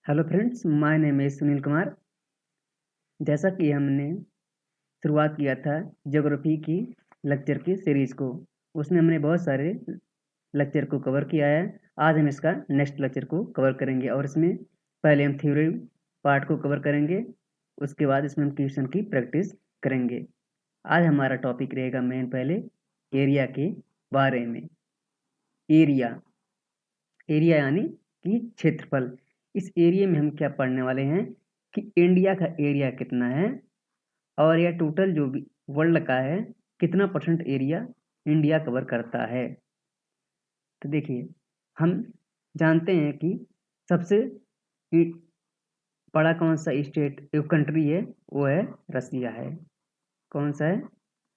Hello friends, my name is Sunil Kumar. जैसा कि हमने शुरुआत किया था ज्योग्राफी की लेक्चर की सीरीज़ को, उसमें हमने बहुत सारे लेक्चर को कवर किया है। आज हम इसका नेक्स्ट लेक्चर को कवर करेंगे और इसमें पहले हम थ्योरी पार्ट को कवर करेंगे, उसके बाद इसमें हम क्वेश्चन की प्रैक्टिस करेंगे। आज हमारा टॉपिक रहेगा मेन पहले एरिया के बारे में। एरिया एरिया यानी कि क्षेत्रफल। इस एरिया में हम क्या पढ़ने वाले हैं कि इंडिया का एरिया कितना है और यह टोटल जो भी वर्ल्ड का है कितना परसेंट एरिया इंडिया कवर करता है। तो देखिए, हम जानते हैं कि सबसे बड़ा कौन सा स्टेट कंट्री है, वो है रसिया है। कौन सा है?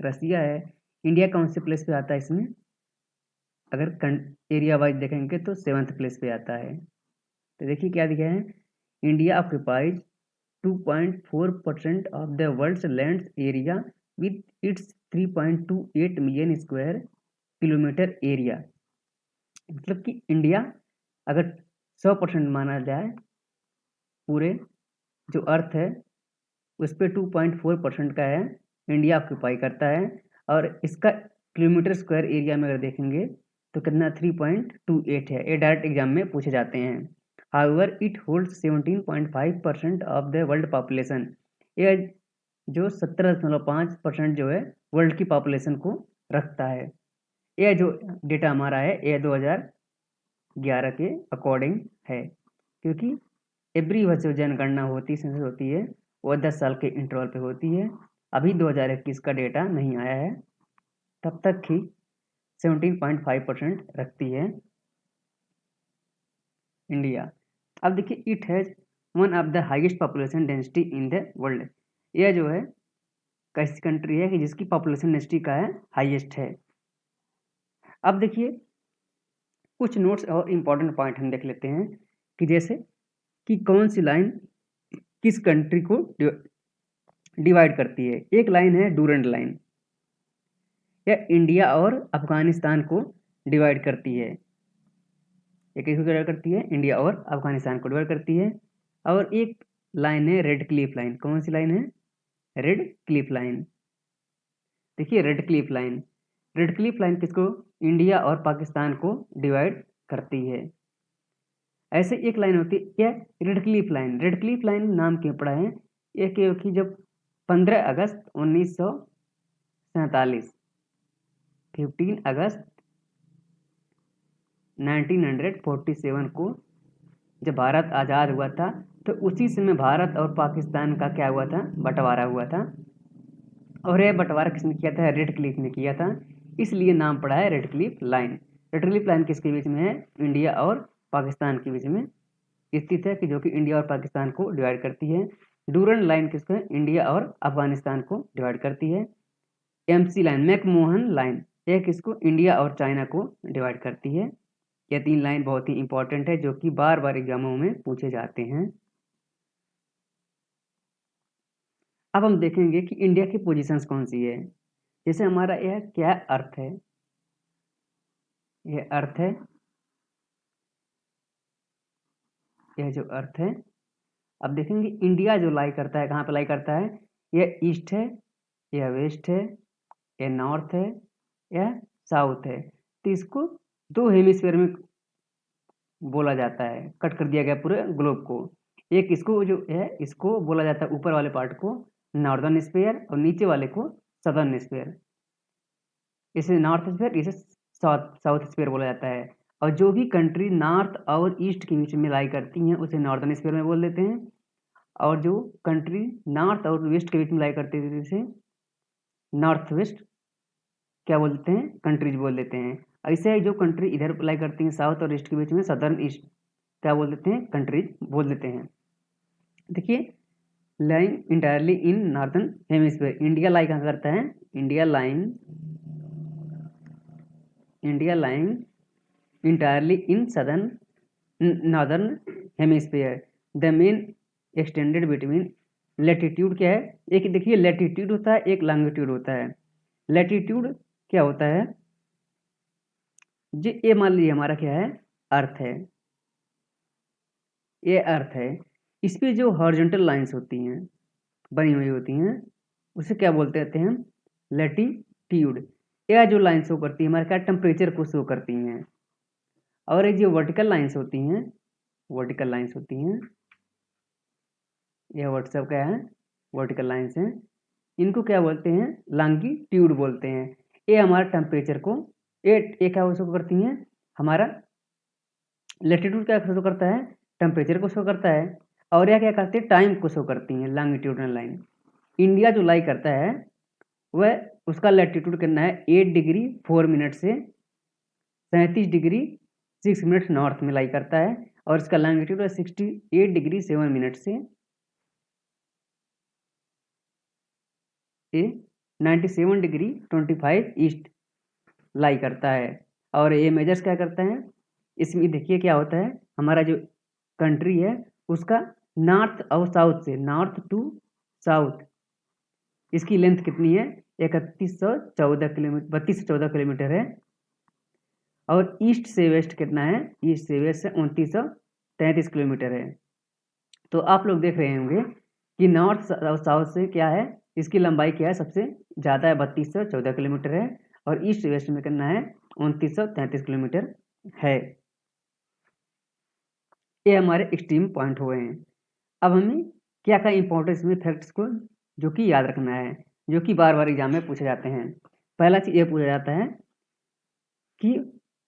रसिया है। इंडिया कौन से प्लेस पे आता है इसमें? अगर एरिया वाइज देखेंगे तो 7th प्लेस पे आता है। तो देखिए क्या दिया है, India occupies 2.4% of the world's land area with its 3.28 million square kilometre area. मतलब कि इंडिया अगर 100% माना जाए, पूरे जो अर्थ है उस पर 2.4% का है, इंडिया ऑक्यूपाई करता है। और इसका किलोमीटर स्क्वायर एरिया में अगर देखेंगे तो कितना 3.28 है। ये डायरेक्ट एग्जाम में पूछे जाते हैं। However it holds 17.5% of the world population. यह जो 17.5% जो है वर्ल्ड की पॉपुलेशन को रखता है। यह जो डेटा हमारा है यह 2011 के अकॉर्डिंग है, क्योंकि एवरी वर्ष जो जनगणना होती सेंसस होती है वो 10 साल के इंटरवल पे होती है। अभी 2021 का डेटा नहीं आया है, तब तक ही 17.5% रखती है इंडिया। अब देखिए, it has one of the highest population density in the world. यह जो है कैसी कंट्री है कि जिसकी पॉपुलेशन डेंसिटी का है हाईएस्ट है। अब देखिए, कुछ नोट्स और इम्पोर्टेंट पॉइंट हम देख लेते हैं कि जैसे कि कौन सी लाइन किस कंट्री को डिवाइड करती है। एक लाइन है डूरंड लाइन, यह इंडिया और अफगानिस्तान को डिवाइड करती है। ये किसको डिवाइड करती है? इंडिया और अफगानिस्तान को डिवाइड करती है। और एक लाइन है रेड क्लिफ लाइन। कौन सी लाइन है? Red Cliff line. देखिए, रेड क्लिफ लाइन किसको? इंडिया और पाकिस्तान को डिवाइड करती है। ऐसे एक लाइन होती है red Cliff line. Red Cliff line नाम क्यों पड़ा है? ये क्योंकि जब 15 अगस्त 1947 15 अगस्त 1947 को जब भारत आज़ाद हुआ था, तो उसी समय भारत और पाकिस्तान का क्या हुआ था? बंटवारा हुआ था। और यह बंटवारा किसने किया था? रेड क्लिफ ने किया था, इसलिए नाम पड़ा है red Cliff line. Red Cliff line किसके बीच में है? इंडिया और पाकिस्तान के बीच में स्थित है, कि जो कि इंडिया और पाकिस्तान को डिवाइड करती है। डूरंड लाइन किसको? इंडिया और अफगानिस्तान को डिवाइड करती है। एमसी लाइन, मैकमोहन लाइन, यह किसको? इंडिया और चाइना को डिवाइड करती है। यह 3 लाइन बहुत ही इंपॉर्टेंट है, जो कि बार बार एग्जामों में पूछे जाते हैं। अब हम देखेंगे कि इंडिया की पोजीशंस कौन सी है। जैसे हमारा यह क्या अर्थ है, यह अर्थ है, यह जो अर्थ है। अब देखेंगे इंडिया जो लाई करता है, कहाँ पे लाई करता है? यह ईस्ट है, यह वेस्ट है, यह नॉर्थ है, यह साउथ है। तो इसको 2 हेमिस्फीयर में बोला जाता है, कट कर दिया गया पूरे ग्लोब को। एक इसको जो है इसको बोला जाता है, ऊपर वाले पार्ट को नॉर्दर्न स्फीयर और नीचे वाले को सदर्न स्फीयर। इसे नॉर्थ स्फीयर, इसे साउथ स्फीयर बोला जाता है। और जो भी कंट्री नॉर्थ और ईस्ट के बीच में लाई करती हैं उसे नॉर्दर्न स्फीयर में बोल देते हैं। और जो कंट्री नॉर्थ और वेस्ट के बीच में लाई करती है उसे नॉर्थ वेस्ट क्या बोल देते हैं? कंट्रीज बोल देते हैं। ऐसे जो कंट्री इधर लाई करती हैं साउथ और ईस्ट के बीच में, सदर्न ईस्ट क्या बोल देते हैं? कंट्रीज बोल देते हैं। देखिए, lying entirely in northern hemisphere, India lie कहाँ करता है? India lying entirely in southern northern hemisphere, the main extended between latitude क्या है? एक देखिए लैटिट्यूड होता है, एक लॉन्गिट्यूड होता है। लैटिट्यूड क्या होता है? ये मान लीजिए हमारा क्या है? अर्थ है। ये अर्थ है। इस पे जो हॉरिजॉन्टल लाइंस होती हैं, बनी हुई होती हैं, उसे क्या बोलते रहते हैं? लैटिट्यूड। यह जो लाइन शो करती है हमारे क्या टेम्परेचर को शो करती हैं। और ये जो वर्टिकल लाइंस होती हैं, वर्टिकल लाइंस होती हैं, यह व्हाट्सएप क्या है? वर्टिकल लाइंस हैं। इनको क्या बोलते हैं? लॉन्गिट्यूड बोलते हैं। ये हमारे टेम्परेचर को, ये क्या शो करती हैं? हमारा लैटिट्यूड क्या शो करता है? टेम्परेचर को शो करता है। और यह क्या करती है? टाइम को शो करती हैं, लॉन्गिट्यूडनल लाइन। इंडिया जो लाई करता है वह, उसका लैटिट्यूड कितना है? 8 डिग्री 4 मिनट से 37 डिग्री 6 मिनट नॉर्थ में लाई करता है। और इसका लॉन्गिट्यूड है 68 डिग्री 7 मिनट से 97 डिग्री 25 ईस्ट लाई करता है। और ये मेजर्स क्या करता है? इसमें देखिए क्या होता है, हमारा जो कंट्री है उसका नॉर्थ और साउथ से, नॉर्थ टू साउथ, इसकी लेंथ कितनी है? 3114 किलोमीटर, 3214 किलोमीटर है। और ईस्ट से वेस्ट कितना है? ईस्ट से वेस्ट से 2933 किलोमीटर है। तो आप लोग देख रहे होंगे कि नॉर्थ और साउथ से क्या है, इसकी लंबाई क्या है? सबसे ज़्यादा है, 3214 किलोमीटर है। और ईस्ट वेस्ट में कितना है? 2933 किलोमीटर है। ये हमारे एक्सट्रीम पॉइंट हुए हैं। अब हमें क्या क्या इंपॉर्टेंस में फैक्ट्स को जो कि याद रखना है, जो कि बार बार एग्जाम में पूछे जाते हैं। पहला चीज़ ये पूछा जाता है कि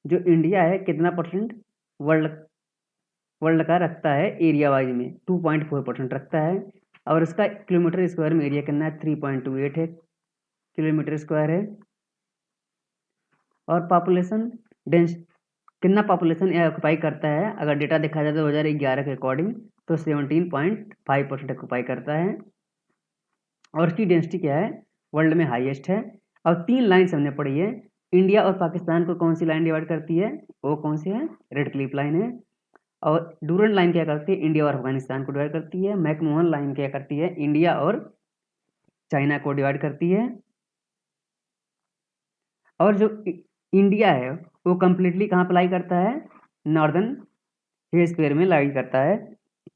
जो इंडिया है कितना परसेंट वर्ल्ड का रखता है एरिया वाइज में? 2.4% रखता है। और इसका किलोमीटर स्क्वायर में एरिया कितना है? 3.28 है किलोमीटर स्क्वायर है। और पॉपुलेशन डेंस कितना पॉपुलेशन यह ऑक्युपाई करता है? अगर डेटा देखा जाए तो 2011 के अकॉर्डिंग तो 17.5% ऑक्युपाई करता है। और इसकी डेंसिटी क्या है? वर्ल्ड में हाईएस्ट है। और 3 लाइन्स हमने पढ़ी है। इंडिया और पाकिस्तान को कौन सी लाइन डिवाइड करती है? वो कौन सी है? रेड क्लिफ लाइन है। और डूरन लाइन क्या करती है? इंडिया और अफगानिस्तान को डिवाइड करती है। मैकमोहन लाइन क्या करती है? इंडिया और चाइना को डिवाइड करती है। और जो इंडिया है वो कम्प्लीटली कहाँ पर लाई करता है? नॉर्दर्न हेमिस्फीयर में लाई करता है।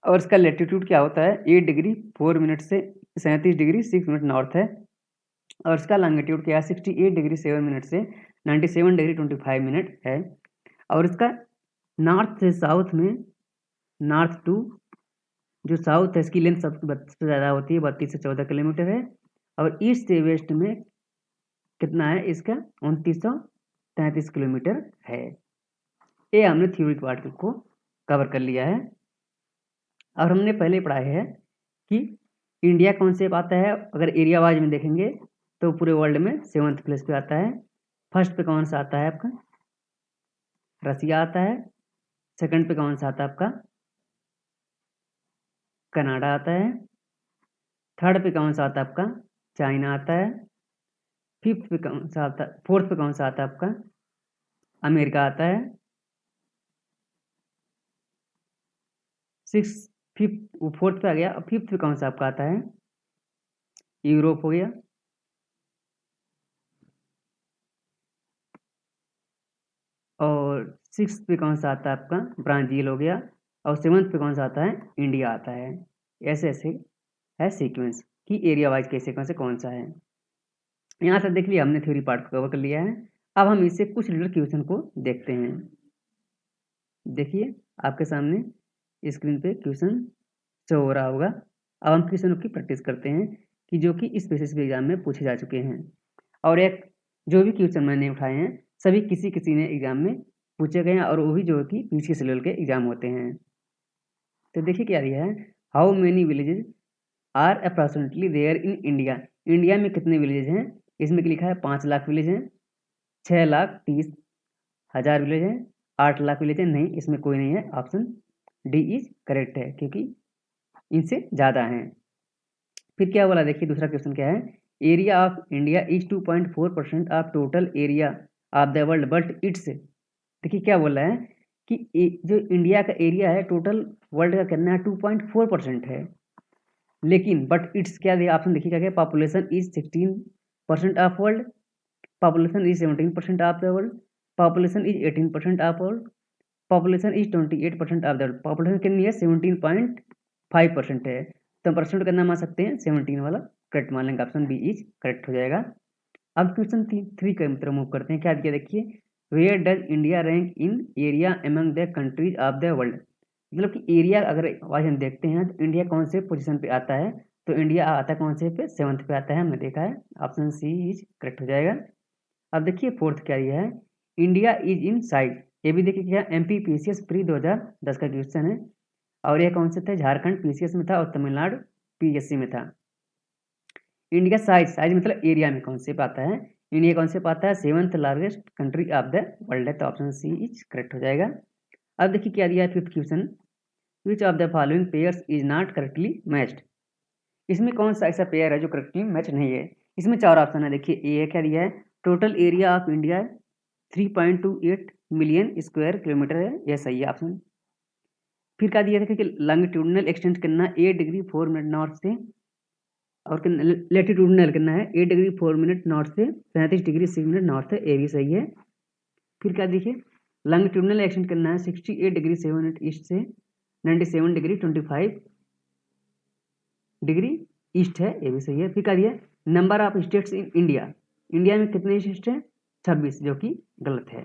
और इसका लैटिट्यूड क्या होता है? 8 डिग्री 4 मिनट से 37 डिग्री 6 मिनट नॉर्थ है। और इसका लॉन्गिट्यूड क्या है? 68 डिग्री 7 मिनट से 97 डिग्री 25 मिनट है। और इसका नॉर्थ से साउथ में, नॉर्थ टू जो साउथ है इसकी लेंथ सबसे ज़्यादा होती है, 32 से 14 किलोमीटर है। और ईस्ट से वेस्ट में कितना है इसका? 2933 किलोमीटर है। ये हमने थ्योरी पार्ट को कवर कर लिया है। और हमने पहले पढ़ा है कि इंडिया कौन से आता है, अगर एरिया वाइज में देखेंगे तो पूरे वर्ल्ड में 7th प्लेस पे आता है। फर्स्ट पे कौन सा आता है आपका? रसिया आता है। सेकंड पे कौन सा आता है आपका? कनाडा आता है। थर्ड पे कौन सा आता है आपका? चाइना आता है। फिफ्थ पे कौन सा आता है? फोर्थ पे कौन सा आता है आपका? अमेरिका आता है। फोर्थ पे आ गया। फिफ्थ पे कौन सा आपका आता है? यूरोप हो गया। और सिक्स्थ पे कौन सा आता है आपका? ब्राज़ील हो गया। और 7th पे कौन सा आता है? इंडिया आता है। ऐसे ऐसे है सीक्वेंस कि एरिया वाइज के सीक्वेंस से कौन सा है। यहाँ से देख लिया हमने थ्योरी पार्ट को कवर कर लिया है। अब हम इससे कुछ रिलेटेड क्वेश्चन को देखते हैं। देखिए आपके सामने स्क्रीन पे क्वेश्चन शो हो रहा होगा। अब हम क्वेश्चनों की प्रैक्टिस करते हैं कि जो कि इस बेसिस पे एग्जाम में पूछे जा चुके हैं। और एक जो भी क्वेश्चन मैंने उठाए हैं सभी किसी किसी ने एग्जाम में पूछे गए हैं, और वो भी जो कि पीछे से लेवल के एग्जाम होते हैं। तो देखिए क्या दिया है, how many villages are approximately there in India. India में कितने विलेज हैं? इसमें लिखा है 5 लाख विलेज हैं, 6,30,000 विलेज हैं, 8 लाख विलेज हैं। नहीं, इसमें कोई नहीं है। ऑप्शन डी इज करेक्ट है क्योंकि इनसे ज़्यादा हैं। फिर क्या बोला, देखिए दूसरा क्वेश्चन क्या है, area of India is 2.4% of total area of the world but it's, देखिए क्या बोल रहा है कि जो इंडिया का एरिया है टोटल वर्ल्ड का कितना है? 2.4% है। लेकिन बट इट्स क्या दिया ऑप्शन, देखिए क्या, population is 16% of world, population is 17% of the world, population is 18% of world, population is 28% of the world. Population कितनी है? 17.5% है, तो हम परसेंट कितना मान सकते हैं? 17 वाला करेक्ट मान लेंगे, ऑप्शन बी इज करेक्ट हो जाएगा। अब क्वेश्चन 3 का मतलब मूव करते हैं। क्या दिया देखिए, where does India rank in area among the countries of the world. मतलब कि एरिया अगर वाइज हम देखते हैं तो इंडिया कौन से पोजीशन पे आता है, तो इंडिया आता है कौन से पे? 7th पे आता है, हमने देखा है, ऑप्शन सी इज करेक्ट हो जाएगा। अब देखिए 4th क्या दिया है, इंडिया इज इन साइज। ये भी देखिए क्या, MPPCS प्री 2010 का क्वेश्चन है, और यह कौन से थे? झारखंड PCS में था और तमिलनाडु PSC में था। इंडिया साइज मतलब एरिया में कौन से पाता है? इंडिया कौन से पाता है? 7th largest country of the world है, तो ऑप्शन सी इज करेक्ट हो जाएगा। अब देखिए क्या दिया है 5th question, which of the following pairs is not correctly matched. इसमें कौन सा ऐसा पेयर है जो करेक्टली मैच नहीं है? इसमें 4 ऑप्शन है, देखिए ए क्या दिया है, total area of India 3.28 million square kilometre है, यह सही है ऑप्शन। फिर क्या दिया था कि लॉन्गिट्यूडनल एक्सटेंट करना 8 डिग्री 4 मिनट नॉर्थ से, और लेटिट्यूडनल करना है 8 डिग्री 4 मिनट नॉर्थ से 35 डिग्री 6 मिनट नॉर्थ है, ये भी सही है। फिर क्या देखिए, लॉन्गिट्यूडनल एक्सटेंट करना है 68 डिग्री 7 मिनट ईस्ट से 97 डिग्री 25 डिग्री ईस्ट है, ये भी सही है। फिर क्या दिया, number of states in India, India में कितने स्टेट हैं? 26, जो कि गलत है,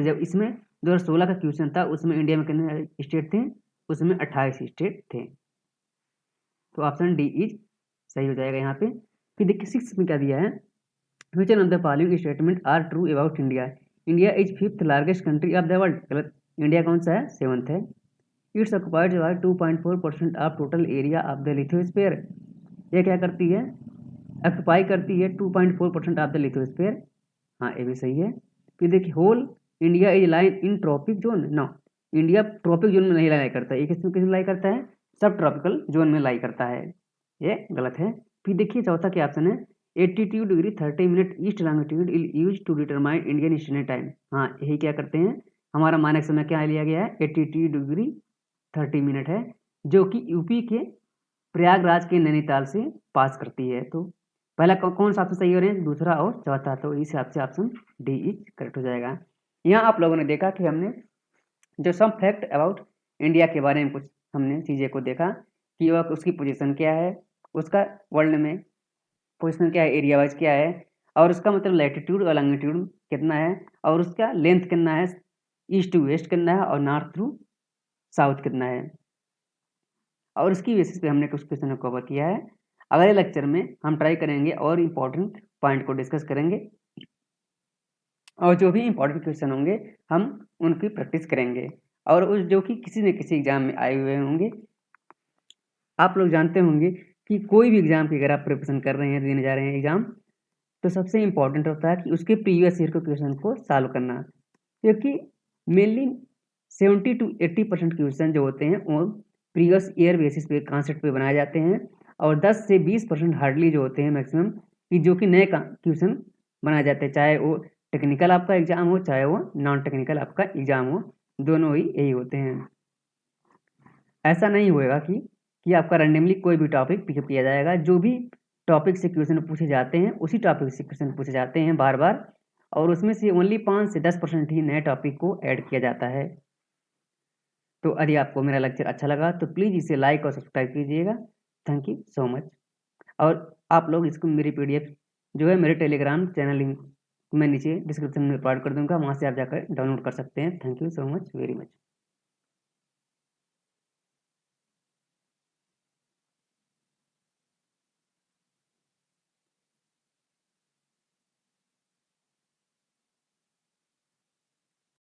जब इसमें 2016 का क्वेश्चन था उसमें इंडिया में कितने स्टेट थे? उसमें 28 स्टेट थे, तो ऑप्शन डी इज सही हो जाएगा यहाँ पे। फिर देखिए 6 में क्या दिया है, which one of the following statement are true about India. India is 5th largest country of the world, गलत, इंडिया कौन सा है? 7th है। It's occupied by 2.4% of total area of the lithosphere. ये क्या करती है? ऑक्युपाई करती है 2.4% ऑफ द लिथोस्फीयर, हाँ ये भी सही है। फिर देखिए whole India is lying in tropic zone, no, India tropic zone में नहीं लाई करता है, ये किसमें लाई करता है? सब ट्रॉपिकल जोन में लाई करता है, ये गलत है। फिर देखिए चौथा क्या ऑप्शन है, 82 degree 30 minute east longitude is use to determine Indian standard time. हाँ यही क्या करते हैं, हमारा मानक समय क्या लिया गया है? 82 डिग्री 30 मिनट है, जो कि यूपी के प्रयागराज के नैनीताल से पास करती है। तो पहला कौन सा ऑप्शन सही हो रहे हैं? दूसरा और चौथा, तो इस हिसाब से ऑप्शन डी इज करेक्ट हो जाएगा। यहाँ आप लोगों ने देखा कि हमने जो सम फैक्ट अबाउट इंडिया के बारे में कुछ हमने चीज़ें को देखा कि वह उसकी पोजीशन क्या है, उसका वर्ल्ड में पोजीशन क्या है, एरिया वाइज क्या है, और उसका मतलब लैटिट्यूड और लॉन्गिट्यूड कितना है, और उसका लेंथ कितना है, ईस्ट टू वेस्ट कितना है, और नॉर्थ टू साउथ कितना है, और उसकी बेसिस पे हमने कुछ क्वेश्चन को कवर किया है। अगले लेक्चर में हम ट्राई करेंगे और इम्पोर्टेंट पॉइंट को डिस्कस करेंगे, और जो भी इम्पोर्टेंट क्वेश्चन होंगे हम उनकी प्रैक्टिस करेंगे, और उस जो कि किसी न किसी एग्जाम में आए हुए होंगे। आप लोग जानते होंगे कि कोई भी एग्जाम की अगर आप प्रिपरेशन कर रहे हैं, देने जा रहे हैं एग्जाम, तो सबसे इम्पोर्टेंट होता है कि उसके प्रीवियस ईयर के क्वेश्चन को सॉल्व करना, क्योंकि मेनली 70 to 80% क्वेश्चन जो होते हैं वो प्रीवियस ईयर बेसिस पे कॉन्सेप्ट पे बनाए जाते हैं, और 10 से 20% हार्डली जो होते हैं मैक्सिमम कि जो कि नए क्वेश्चन बनाए जाते हैं, चाहे वो टेक्निकल आपका एग्जाम हो चाहे वो नॉन टेक्निकल आपका एग्जाम हो, दोनों ही यही होते हैं। ऐसा नहीं होएगा कि आपका रैंडमली कोई भी टॉपिक पिकअप किया जाएगा, जो भी टॉपिक से क्वेश्चन पूछे जाते हैं उसी टॉपिक से क्वेश्चन पूछे जाते हैं बार बार, और उसमें से ओनली 5 से 10% ही नए टॉपिक को ऐड किया जाता है। तो यदि आपको मेरा लेक्चर अच्छा लगा तो प्लीज़ इसे लाइक और सब्सक्राइब कीजिएगा। Thank you so much. और आप लोग इसको मेरी PDF जो है मेरे टेलीग्राम चैनल लिंक मैं नीचे डिस्क्रिप्शन में प्रोवाइड कर दूंगा, वहाँ से आप जाकर डाउनलोड कर सकते हैं। Thank you so much very much.